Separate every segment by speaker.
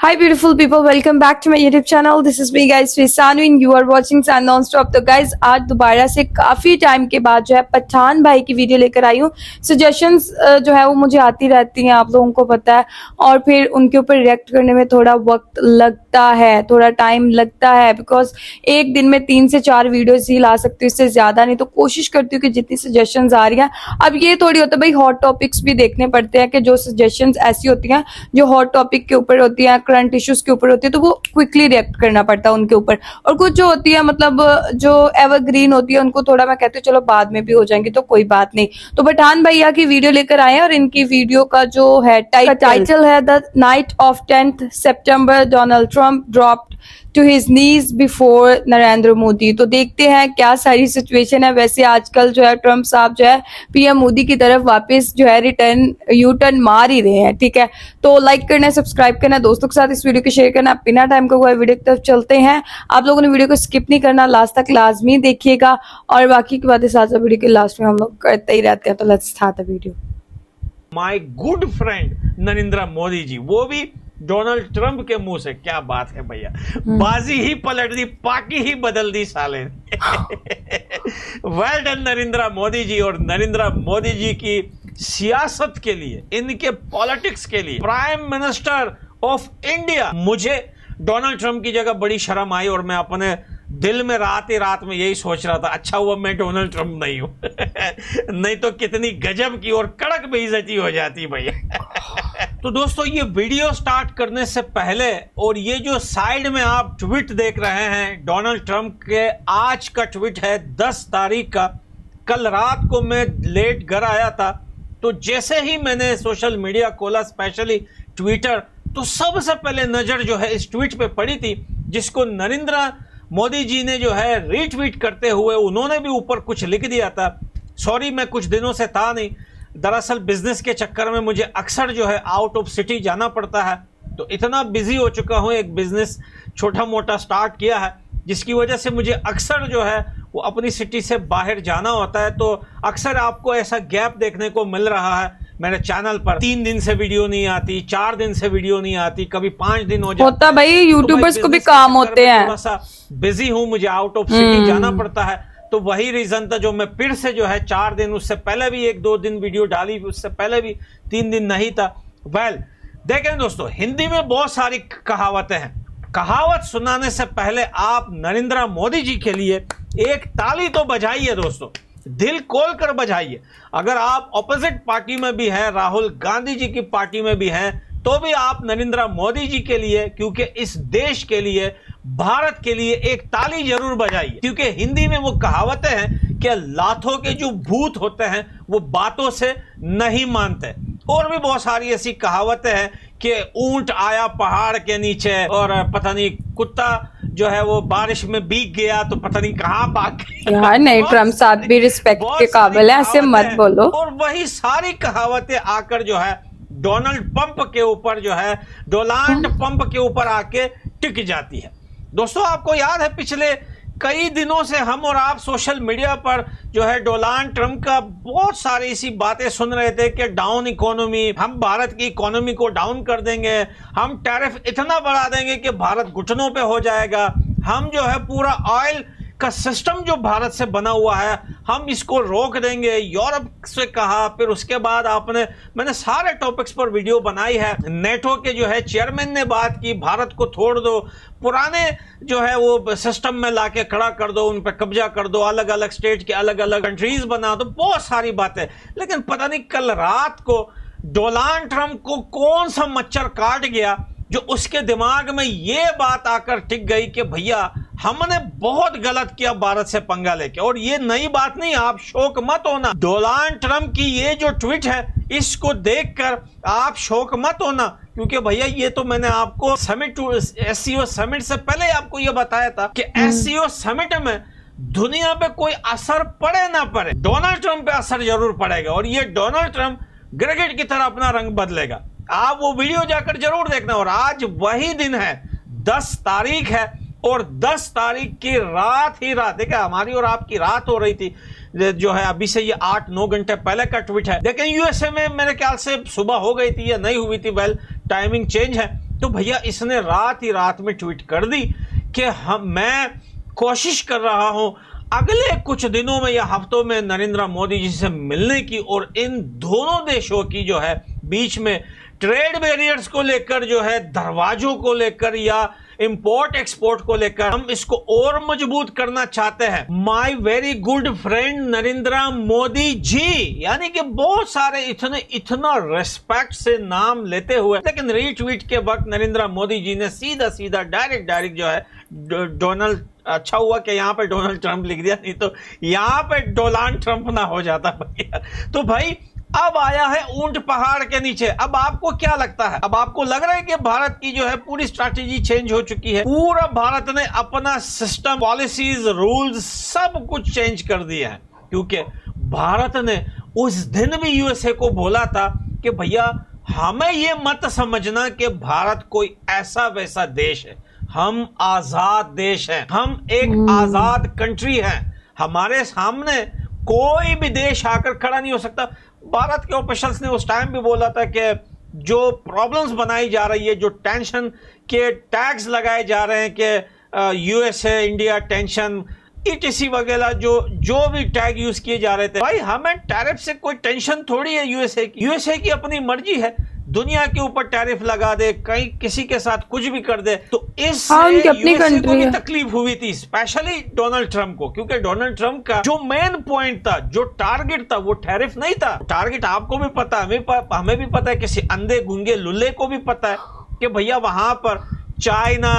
Speaker 1: Hi beautiful people, welcome back to my YouTube channel. This is me guys Sanu and you are watching San Non-Stop। तो guys आज दोबारा से काफ़ी time के बाद जो है पठान भाई की वीडियो लेकर आई हूँ। सजेशंस जो है वो मुझे आती रहती हैं, आप लोगों को पता है, और फिर उनके ऊपर रिएक्ट करने में थोड़ा वक्त लगता है, थोड़ा टाइम लगता है, बिकॉज एक दिन में 3 से 4 वीडियोज ही ला सकती हूँ, इससे ज़्यादा नहीं। तो कोशिश करती हूँ कि जितनी सजेशंस आ रही हैं, अब ये थोड़ी होता है भाई, हॉट टॉपिक्स भी देखने पड़ते हैं कि जो सजेशंस ऐसी होती हैं जो हॉट टॉपिक के ऊपर होती हैं, करंट इश्यूज के ऊपर होती है, तो वो क्विकली रिएक्ट करना पड़ता है उनके ऊपर। और कुछ जो होती है मतलब जो एवरग्रीन होती है उनको थोड़ा मैं कहती हूँ चलो बाद में भी हो जाएंगी तो कोई बात नहीं। तो पठान भैया की वीडियो लेकर आए हैं और इनकी वीडियो का जो है टाइटल है the night of 10th September Donald Trump dropped to his knees before Narendra Modi. तो देखते हैं क्या सारी सिचुएशन है। वैसे आजकल जो है ट्रंप साहब जो है पीएम मोदी की तरफ वापस जो है यू टर्न मार ही रहे हैं, ठीक है। तो लाइक करना, सब्सक्राइब करना, दोस्तों के साथ इस वीडियो को शेयर करना। बिना टाइम को हुआ वीडियो की तरफ चलते हैं। आप लोगों ने वीडियो को स्किप नहीं करना, लास्ट तक लाजमी देखिएगा और बाकी की बातें साथ वीडियो के लास्ट में हम लोग करते ही रहते हैं। तो let's start the video.
Speaker 2: My good friend Narendra Modi ji, वो भी डोनाल्ड ट्रंप के मुंह से। क्या बात है भैया, बाजी ही पलट दी, पाकी ही बदल दी साले ने। Well done Narendra Modi ji. और नरेंद्र मोदी जी की सियासत के लिए, इनके पॉलिटिक्स के लिए, प्राइम मिनिस्टर ऑफ इंडिया, मुझे डोनाल्ड ट्रंप की जगह बड़ी शर्म आई और मैं अपने दिल में रात में यही सोच रहा था, अच्छा हुआ मैं डोनाल्ड ट्रंप नहीं हूं। नहीं तो कितनी गजब की और कड़क बेइज्जती हो जाती भैया। तो दोस्तों, ये वीडियो स्टार्ट करने से पहले और ये जो साइड में आप ट्वीट देख रहे हैं डोनाल्ड ट्रंप के, आज का ट्वीट है 10 तारीख का। कल रात को मैं लेट घर आया था, तो जैसे ही मैंने सोशल मीडिया खोला, स्पेशली ट्विटर, तो सबसे पहले नजर जो है इस ट्वीट पे पड़ी थी, जिसको नरेंद्र मोदी जी ने जो है रीट्वीट करते हुए उन्होंने भी ऊपर कुछ लिख दिया था। सॉरी, मैं कुछ दिनों से था नहीं, दरअसल बिजनेस के चक्कर में मुझे अक्सर जो है आउट ऑफ सिटी जाना पड़ता है, तो इतना बिजी हो चुका हूं, एक बिजनेस छोटा मोटा स्टार्ट किया है, जिसकी वजह से मुझे अक्सर जो है वो अपनी सिटी से बाहर जाना होता है। तो अक्सर आपको ऐसा गैप देखने को मिल रहा है मेरे चैनल पर। 3 दिन से वीडियो नहीं आती, 4 दिन से वीडियो नहीं आती, कभी 5 दिन हो जाता
Speaker 1: भाई। यूट्यूबर्स को भी काम होते हैं,
Speaker 2: थोड़ा सा बिजी हूं, मुझे आउट ऑफ सिटी जाना पड़ता है, तो वही रीजन था जो मैं फिर से जो है 4 दिन, उससे पहले भी 1-2 दिन वीडियो डाली, उससे पहले भी 3 दिन नहीं था। वेल देखें दोस्तों, हिंदी में बहुत सारी कहावतें हैं। कहावत सुनाने से पहले आप नरेंद्र मोदी जी के लिए एक ताली तो बजाइए दोस्तों, दिल खोल कर बजाइए। अगर आप ऑपोजिट पार्टी में भी हैं, राहुल गांधी जी की पार्टी में भी हैं, तो भी आप नरेंद्र मोदी जी के लिए, क्योंकि इस देश के लिए, भारत के लिए एक ताली जरूर बजाइए। क्योंकि हिंदी में वो कहावतें हैं कि लातों के जो भूत होते हैं वो बातों से नहीं मानते। और भी बहुत सारी ऐसी कहावतें हैं कि ऊंट आया पहाड़ के नीचे, और पता नहीं कुत्ता जो है वो बारिश में भीग गया तो पता नहीं कहां भाग गया।
Speaker 1: यार नहीं, ट्रंप साहब भी रिस्पेक्ट के काबिल है, ऐसे मत बोलो।
Speaker 2: और वही सारी कहावतें आकर जो है डोनाल्ड पंप के ऊपर जो है, डोनाल्ड पंप के ऊपर आके टिक जाती है। दोस्तों, आपको याद है पिछले कई दिनों से हम और आप सोशल मीडिया पर जो है डोनाल्ड ट्रंप का बहुत सारी ऐसी बातें सुन रहे थे कि डाउन इकोनॉमी, हम भारत की इकोनॉमी को डाउन कर देंगे, हम टैरिफ इतना बढ़ा देंगे कि भारत घुटनों पे हो जाएगा, हम जो है पूरा ऑयल का सिस्टम जो भारत से बना हुआ है हम इसको रोक देंगे, यूरोप से कहा। फिर उसके बाद मैंने सारे टॉपिक्स पर वीडियो बनाई है। नेटो के जो है चेयरमैन ने बात की, भारत को छोड़ दो, पुराने जो है वो सिस्टम में लाके खड़ा कर दो, उन पर कब्जा कर दो, अलग अलग स्टेट के अलग अलग कंट्रीज बना दो, बहुत सारी बातें। लेकिन पता नहीं कल रात को डोनाल्ड ट्रंप को कौन सा मच्छर काट गया जो उसके दिमाग में ये बात आकर टिक गई कि भैया हमने बहुत गलत किया भारत से पंगा लेके। और ये नई बात नहीं, आप शौक मत होना। डोनाल्ड ट्रंप की ये जो ट्वीट है इसको देखकर आप शौक मत होना, क्योंकि भैया ये तो मैंने आपको एससीओ समिट से पहले आपको ये बताया था कि एससीओ समिट में दुनिया पे कोई असर पड़े ना पड़े, डोनाल्ड ट्रंप पे असर जरूर पड़ेगा। और ये डोनाल्ड ट्रंप गिरगिट की तरह अपना रंग बदलेगा। आप वो वीडियो जाकर जरूर देखना। और आज वही दिन है, 10 तारीख है, और 10 तारीख की रात ही रात, देखा हमारी और आपकी रात हो रही थी जो है, अभी से ये 8-9 घंटे पहले का ट्वीट है। लेकिन यूएसए में मेरे ख्याल से सुबह हो गई थी या नहीं हुई थी, वेल टाइमिंग चेंज है। तो भैया इसने रात ही रात में ट्वीट कर दी कि मैं कोशिश कर रहा हूं अगले कुछ दिनों में या हफ्तों में नरेंद्र मोदी जी से मिलने की, और इन दोनों देशों की जो है बीच में ट्रेड बैरियर्स को लेकर जो है, दरवाजों को लेकर या इंपोर्ट एक्सपोर्ट को लेकर हम इसको और मजबूत करना चाहते हैं। My very good friend Narendra Modi ji, यानी कि बहुत सारे इतना रेस्पेक्ट से नाम लेते हुए, लेकिन रीट्वीट के वक्त नरेंद्र मोदी जी ने सीधा डायरेक्ट जो है डोनाल्ड, अच्छा हुआ कि यहाँ पे डोनाल्ड ट्रंप लिख दिया, नहीं तो यहाँ पे डोनाल्ड ट्रंप ना हो जाता भैया। तो भाई अब आया है ऊंट पहाड़ के नीचे। अब आपको क्या लगता है, अब आपको लग रहा है कि भारत की जो है पूरी स्ट्रैटेजी चेंज हो चुकी है? पूरा भारत ने अपना सिस्टम, पॉलिसीज, रूल्स सब कुछ चेंज कर दिया है, क्योंकि भारत ने उस दिन भी यूएसए को बोला था कि भैया हमें ये मत समझना कि भारत कोई ऐसा वैसा देश है, हम आजाद देश हैं, हम एक आजाद कंट्री हैं, हमारे सामने कोई भी देश आकर खड़ा नहीं हो सकता। भारत के ऑफिशियल्स ने उस टाइम भी बोला था कि जो प्रॉब्लम्स बनाई जा रही है, जो टेंशन के टैग्स लगाए जा रहे हैं कि यूएसए इंडिया टेंशन ईटीसी वगैरह, जो भी टैग यूज किए जा रहे थे, भाई हमें टैरिफ से कोई टेंशन थोड़ी है। यूएसए की अपनी मर्जी है, दुनिया के ऊपर टैरिफ लगा दे, कहीं किसी के साथ कुछ भी कर दे, तो इससे यूएसए को भी तकलीफ हुई थी, स्पेशली डोनाल्ड ट्रंप को, क्योंकि डोनाल्ड ट्रंप का जो मेन पॉइंट था, जो टारगेट था, वो टैरिफ नहीं था। टारगेट आपको भी पता है, हमें भी पता है, किसी अंधे गुंगे लुल्ले को भी पता है कि भैया वहां पर चाइना,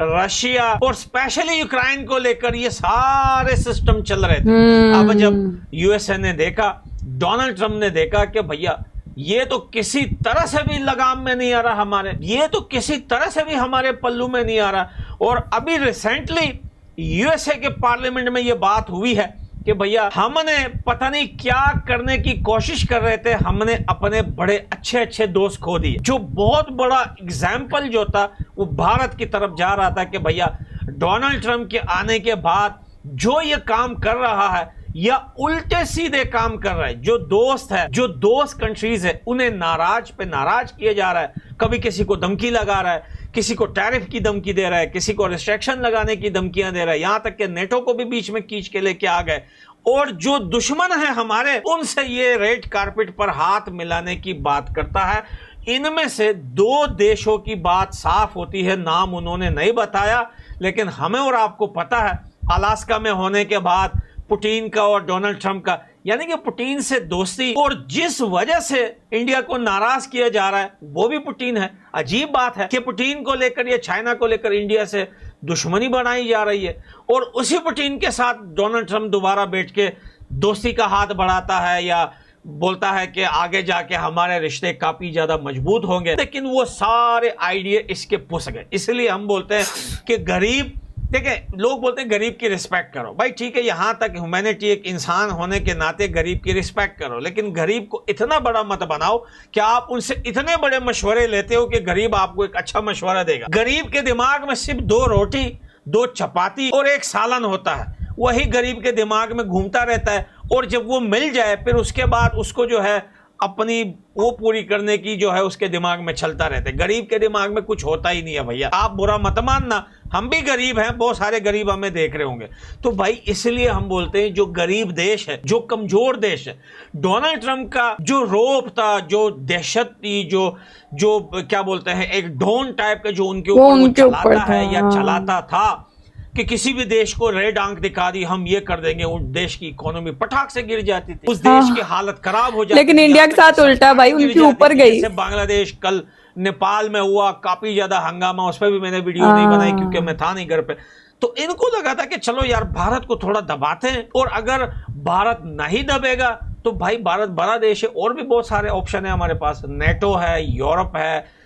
Speaker 2: रशिया और स्पेशली यूक्रेन को लेकर ये सारे सिस्टम चल रहे थे। अब जब यूएसए ने देखा, डोनाल्ड ट्रंप ने देखा कि भैया ये तो किसी तरह से भी लगाम में नहीं आ रहा हमारे, ये तो किसी तरह से भी हमारे पल्लू में नहीं आ रहा, और अभी रिसेंटली यूएसए के पार्लियामेंट में ये बात हुई है कि भैया हमने पता नहीं क्या करने की कोशिश कर रहे थे, हमने अपने बड़े अच्छे दोस्त खो दिए। जो बहुत बड़ा एग्जाम्पल जो था वो भारत की तरफ जा रहा था कि भैया डोनाल्ड ट्रंप के आने के बाद जो ये काम कर रहा है या उल्टे सीधे काम कर रहा है, जो दोस्त है, जो दोस्त कंट्रीज है, उन्हें नाराज पे नाराज किए जा रहा है। कभी किसी को धमकी लगा रहा है, किसी को टैरिफ की धमकी दे रहा है, किसी को रिस्ट्रिक्शन लगाने की धमकियां दे रहा है, यहां तक कि नेटो को भी बीच में खींच के लेके आ गए, और जो दुश्मन है हमारे उनसे ये रेड कारपेट पर हाथ मिलाने की बात करता है। इनमें से दो देशों की बात साफ होती है, नाम उन्होंने नहीं बताया, लेकिन हमें और आपको पता है अलास्का में होने के बाद पुतिन का और डोनाल्ड ट्रंप का, यानी कि पुतिन से दोस्ती, और जिस वजह से इंडिया को नाराज किया जा रहा है वो भी पुतिन है। अजीब बात है कि पुतिन को लेकर या चाइना को लेकर इंडिया से दुश्मनी बनाई जा रही है, और उसी पुतिन के साथ डोनाल्ड ट्रंप दोबारा बैठ के दोस्ती का हाथ बढ़ाता है या बोलता है कि आगे जाके हमारे रिश्ते काफी ज्यादा मजबूत होंगे, लेकिन वो सारे आइडिया इसके पुस गए। इसलिए हम बोलते हैं कि गरीब, देखिए लोग बोलते हैं गरीब की रिस्पेक्ट करो, भाई ठीक है, यहां तक ह्यूमैनिटी, एक इंसान होने के नाते गरीब की रिस्पेक्ट करो, लेकिन गरीब को इतना बड़ा मत बनाओ कि आप उनसे इतने बड़े मशवरे लेते हो कि गरीब आपको एक अच्छा मशवरा देगा। गरीब के दिमाग में सिर्फ 2 रोटी, 2 चपाती और 1 सालन होता है, वही गरीब के दिमाग में घूमता रहता है, और जब वो मिल जाए फिर उसके बाद उसको जो है अपनी वो पूरी करने की जो है उसके दिमाग में चलता रहता है। गरीब के दिमाग में कुछ होता ही नहीं है भैया, आप बुरा मत मानना, हम भी गरीब हैं, बहुत सारे गरीब हमें देख रहे होंगे। तो भाई इसलिए हम बोलते हैं जो गरीब देश है, जो कमजोर देश है, डोनाल्ड ट्रंप का जो रोब था, जो दहशत थी, जो क्या बोलते हैं एक डॉन टाइप का जो उनके ऊपर चलाता है या चलाता था, कि किसी भी देश को रेड आंख दिखा दी, हम ये कर देंगे, उस देश की इकोनॉमी पटाख से गिर जाती थी, उस देश की हालत खराब हो जाती।
Speaker 1: लेकिन इंडिया के साथ उल्टा भाई, उनके ऊपर गई।
Speaker 2: जैसे बांग्लादेश, कल नेपाल में हुआ काफी ज्यादा हंगामा, उस पर भी मैंने वीडियो नहीं बनाई क्योंकि मैं था नहीं घर पे। तो इनको लगा था कि चलो यार भारत को थोड़ा दबाते हैं, और अगर भारत नहीं दबेगा तो भाई भारत बड़ा देश है, और भी बहुत सारे ऑप्शन है हमारे पास, नेटो है, यूरोप है,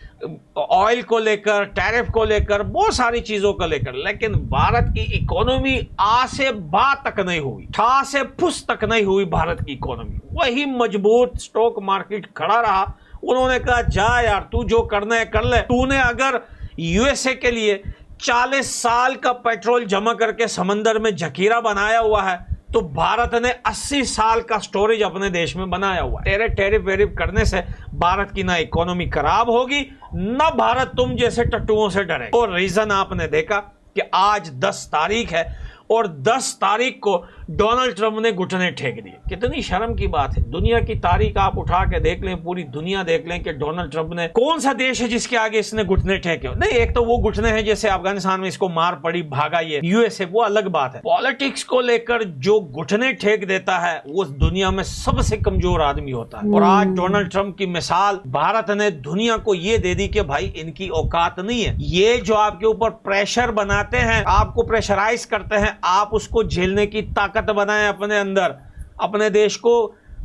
Speaker 2: ऑयल को लेकर, टैरिफ को लेकर, बहुत सारी चीजों को लेकर, लेकिन भारत की इकोनॉमी आ से बा तक नहीं हुई, ठा से फुस तक नहीं हुई। भारत की इकोनॉमी वही मजबूत, स्टॉक मार्केट खड़ा रहा। उन्होंने कहा जा यार तू जो करना है कर ले। तूने अगर यूएसए के लिए 40 साल का पेट्रोल जमा करके समंदर में जखीरा बनाया हुआ है, तो भारत ने 80 साल का स्टोरेज अपने देश में बनाया हुआ है। टैरिफ वेरिफ करने से भारत की ना इकोनॉमी खराब होगी, ना भारत तुम जैसे टट्टुओं से डरे। और रीजन आपने देखा कि आज 10 तारीख है और 10 तारीख को डोनाल्ड ट्रंप ने घुटने टेक दिए। कितनी शर्म की बात है। दुनिया की तारीख आप उठा के देख लें, पूरी दुनिया देख लें कि डोनाल्ड ट्रंप ने, कौन सा देश है जिसके आगे इसने घुटने टेके हो? नहीं, एक तो वो घुटने हैं जैसे अफगानिस्तान में इसको मार पड़ी, भागा ये यूएसए, वो अलग बात है। पॉलिटिक्स को लेकर जो घुटने टेक देता है वो दुनिया में सबसे कमजोर आदमी होता है। और आज डोनाल्ड ट्रंप की मिसाल भारत ने दुनिया को ये दे दी कि भाई इनकी औकात नहीं है। ये जो आपके ऊपर प्रेशर बनाते हैं, आपको प्रेशराइज करते हैं, आप उसको झेलने की ताकत बनाएं अपने अंदर, अपने देश को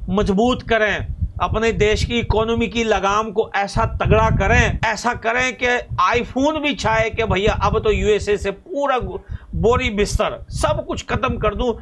Speaker 2: मजबूत करें, अपने देश की इकोनॉमी की लगाम को ऐसा तगड़ा करें, ऐसा करें कि आईफोन भी चाहे कि भैया अब तो यूएसए से पूरा बोरी बिस्तर सब कुछ खत्म कर दूं।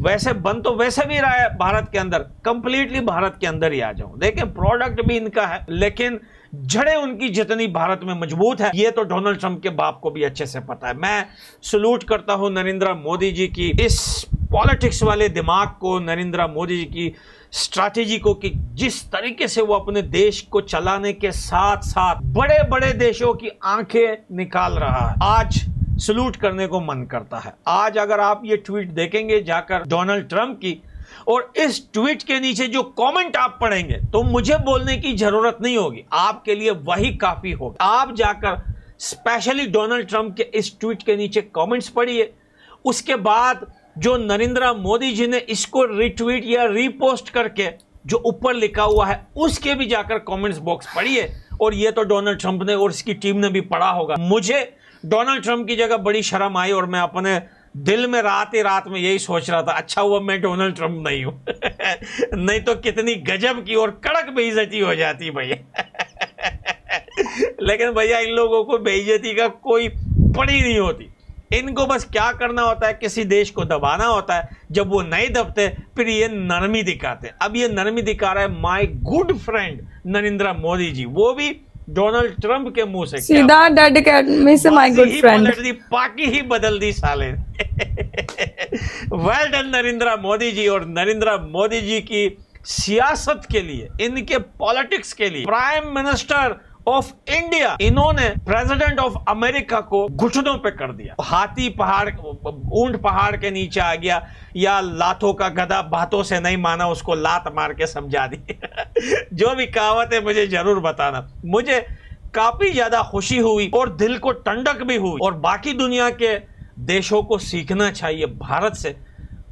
Speaker 2: वैसे बन तो वैसे भी रहा है भारत के अंदर, कंप्लीटली भारत के अंदर ही आ जाऊं। देखें, प्रोडक्ट भी इनका है लेकिन जड़ें उनकी जितनी भारत में मजबूत है, ये तो डोनाल्ड ट्रंप के बाप को भी अच्छे से पता है। मैं सलूट करता हूं नरेंद्र मोदी जी की इस पॉलिटिक्स वाले दिमाग को, नरेंद्र मोदी जी की स्ट्रैटेजी को, कि जिस तरीके से वो अपने देश को चलाने के साथ साथ बड़े बड़े देशों की आंखें निकाल रहा है। आज सलूट करने को मन करता है। आज अगर आप ये ट्वीट देखेंगे जाकर डोनाल्ड ट्रंप की, और इस ट्वीट के नीचे जो कमेंट आप पढ़ेंगे, तो मुझे बोलने की जरूरत नहीं होगी, आपके लिए वही काफी होगा। आप जाकर स्पेशली डोनाल्ड ट्रंप के इस ट्वीट के नीचे कमेंट्स पढ़िए, उसके बाद जो नरेंद्र मोदी जी ने इसको रिट्वीट या रीपोस्ट करके जो ऊपर लिखा हुआ है उसके भी जाकर कमेंट्स बॉक्स पढ़िए। और ये तो डोनाल्ड ट्रंप ने और इसकी टीम ने भी पढ़ा होगा। मुझे डोनाल्ड ट्रंप की जगह बड़ी शर्म आई और मैं अपने दिल में रात ही रात में यही सोच रहा था, अच्छा हुआ मैं डोनाल्ड ट्रंप नहीं हूं नहीं तो कितनी गजब की और कड़क बेइज्जती हो जाती भैया लेकिन भैया इन लोगों को बेइज्जती का कोई पड़ी नहीं होती। इनको बस क्या करना होता है, किसी देश को दबाना होता है। जब वो नहीं दबते फिर ये नरमी दिखाते। अब ये नरमी दिखा रहा है my good friend Narendra Modi ji, वो भी डोनाल्ड ट्रंप के मुंह से
Speaker 1: सीधा डैड अकेडमी से माय गुड फ्रेंड,
Speaker 2: पार्टी ही बदल दी साले वेल डन नरेंद्र मोदी जी। और नरेंद्र मोदी जी की सियासत के लिए, इनके पॉलिटिक्स के लिए प्राइम मिनिस्टर ऑफ इंडिया, इन्होंने प्रेसिडेंट ऑफ अमेरिका को घुटनों पे कर दिया। हाथी पहाड़, ऊंट पहाड़ के नीचे आ गया, या लातों का गधा बातों से नहीं माना, उसको लात मार के समझा दी जो भी कहावत है मुझे जरूर बताना। मुझे काफी ज्यादा खुशी हुई और दिल को ठंडक भी हुई। और बाकी दुनिया के देशों को सीखना चाहिए भारत से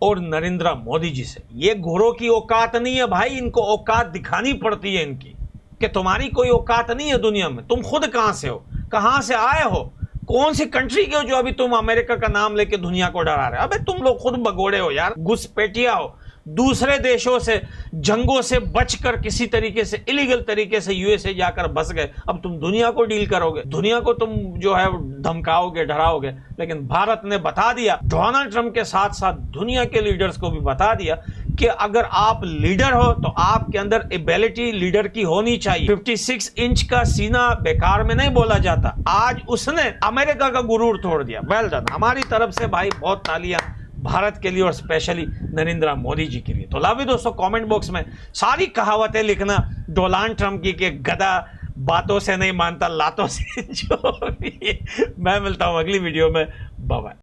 Speaker 2: और नरेंद्र मोदी जी से। ये घोड़ों की औकात नहीं है भाई, इनको औकात दिखानी पड़ती है इनकी, कि तुम्हारी कोई औकात नहीं है दुनिया में। तुम खुद कहां से हो, कहां से आए हो, कौन सी कंट्री के हो जो अभी तुम अमेरिका का नाम लेके दुनिया को डरा रहे हो? अबे तुम लोग खुद भगोड़े हो यार, घुसपैठिया हो। दूसरे देशों से, जंगों से बचकर किसी तरीके से, इलीगल तरीके से यूएसए जाकर बस गए। अब तुम दुनिया को डील करोगे, दुनिया को तुम जो है धमकाओगे, डराओगे। लेकिन भारत ने बता दिया, डोनाल्ड ट्रंप के साथ साथ दुनिया के लीडर्स को भी बता दिया कि अगर आप लीडर हो तो आपके अंदर एबिलिटी लीडर की होनी चाहिए। 56 इंच का सीना बेकार में नहीं बोला जाता। आज उसने अमेरिका का गुरूर तोड़ दिया। वेल डन, हमारी तरफ से भाई बहुत तालियां भारत के लिए और स्पेशली नरेंद्र मोदी जी के लिए। तो लाभी दोस्तों, कमेंट बॉक्स में सारी कहावतें लिखना डोनाल्ड ट्रंप की कि गधा बातों से नहीं मानता, लातों से जो भी। मैं मिलता हूं अगली वीडियो में, बाय बाय।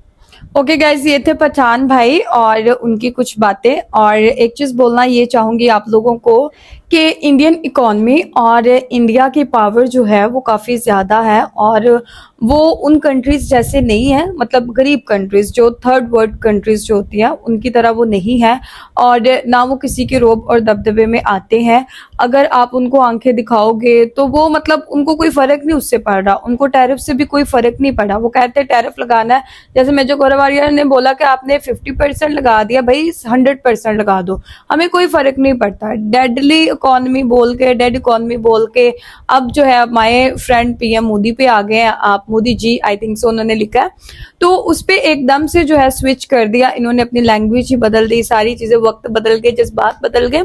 Speaker 1: ओके गाइज, ये थे पठान भाई और उनकी कुछ बातें। और एक चीज बोलना ये चाहूंगी आप लोगों को कि इंडियन इकॉनमी और इंडिया की पावर जो है वो काफ़ी ज़्यादा है और वो उन कंट्रीज जैसे नहीं है, मतलब गरीब कंट्रीज जो थर्ड वर्ल्ड कंट्रीज जो होती हैं उनकी तरह वो नहीं है और ना वो किसी के रोब और दबदबे में आते हैं। अगर आप उनको आंखें दिखाओगे तो वो मतलब उनको कोई फर्क नहीं उससे पड़ रहा, उनको टैरिफ से भी कोई फर्क नहीं पड़ा। वो कहते हैं टैरिफ लगाना है, जैसे मेजर गौरवारिया ने बोला कि आपने 50% लगा दिया, भाई 100% लगा दो, हमें कोई फर्क नहीं पड़ता। डेडली इकोनॉमी बोल के, डेड इकोनॉमी बोल के अब जो है माय फ्रेंड पीएम मोदी पे आ गए हैं, आप Modi ji I think so उन्होंने लिखा है, तो उस पे एकदम से जो है स्विच कर दिया इन्होंने, अपनी लैंग्वेज ही बदल दी, सारी चीजें, वक्त बदल गए, जज्बात बदल गए।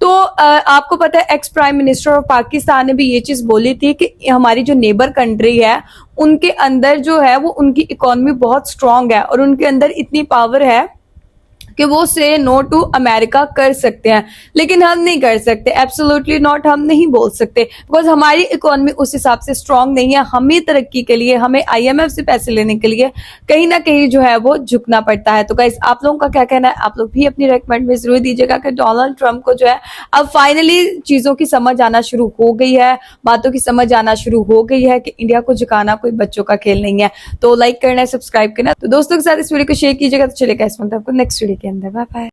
Speaker 1: तो आपको पता है ex prime minister of Pakistan ने भी ये चीज बोली थी कि हमारी जो नेबर कंट्री है उनके अंदर जो है वो उनकी इकोनॉमी बहुत स्ट्रांग है और उनके अंदर इतनी पावर है कि वो से नो टू अमेरिका कर सकते हैं, लेकिन हम नहीं कर सकते। एब्सोल्युटली नॉट, हम नहीं बोल सकते, बिकॉज हमारी इकोनॉमी उस हिसाब से स्ट्रांग नहीं है। हमें तरक्की के लिए, हमें आईएमएफ से पैसे लेने के लिए कहीं ना कहीं जो है वो झुकना पड़ता है। तो गाइस, आप लोगों का क्या कहना है? आप लोग भी अपनी रेकमेंड में जरूर दीजिएगा कि डोनाल्ड ट्रंप को जो है अब फाइनली चीजों की समझ आना शुरू हो गई है, बातों की समझ आना शुरू हो गई है कि इंडिया को झुकाना कोई बच्चों का खेल नहीं है। तो लाइक करना है, सब्सक्राइब करना। तो दोस्तों के साथ इस वीडियो को शेयर कीजिएगा। तो चलिए गाइस, मिलते हैं आपको नेक्स्ट वीडियो के अंदर। Bye bye.